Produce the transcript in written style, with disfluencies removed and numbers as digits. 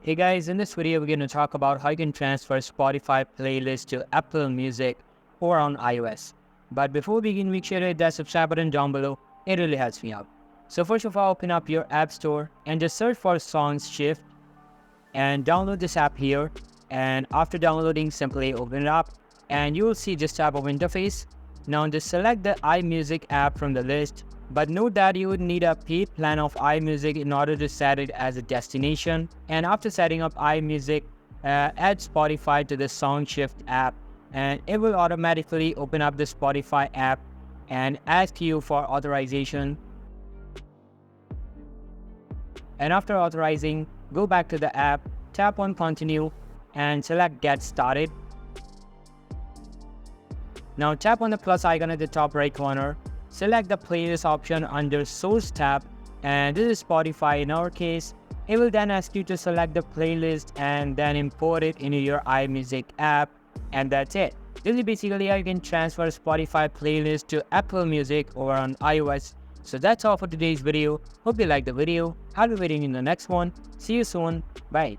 Hey guys, in this video we're going to talk about how you can transfer Spotify playlist to Apple Music or on iOS. But before we begin, make sure to hit that subscribe button down below. It really helps me out. So first of all, open up your app store and just search for Songs Shift and download this app here. And after downloading, simply open it up and you will see this type of interface. Now just select the iMusic app from the list. But note that you would need a paid plan of iMusic in order to set it as a destination. And after setting up iMusic, add Spotify to the Song Shift app and it will automatically open up the Spotify app and ask you for authorization. And after authorizing, go back to the app, tap on Continue and select Get Started. Now tap on the plus icon at the top right corner. Select the playlist option under Source tab, and this is Spotify in our case. It will then ask you to select the playlist and then import it into your iMusic app, and that's it. This is basically how you can transfer Spotify playlist to Apple Music or on iOS. So that's all for today's video. Hope you liked the video. I'll be waiting in the next one. See you soon. Bye.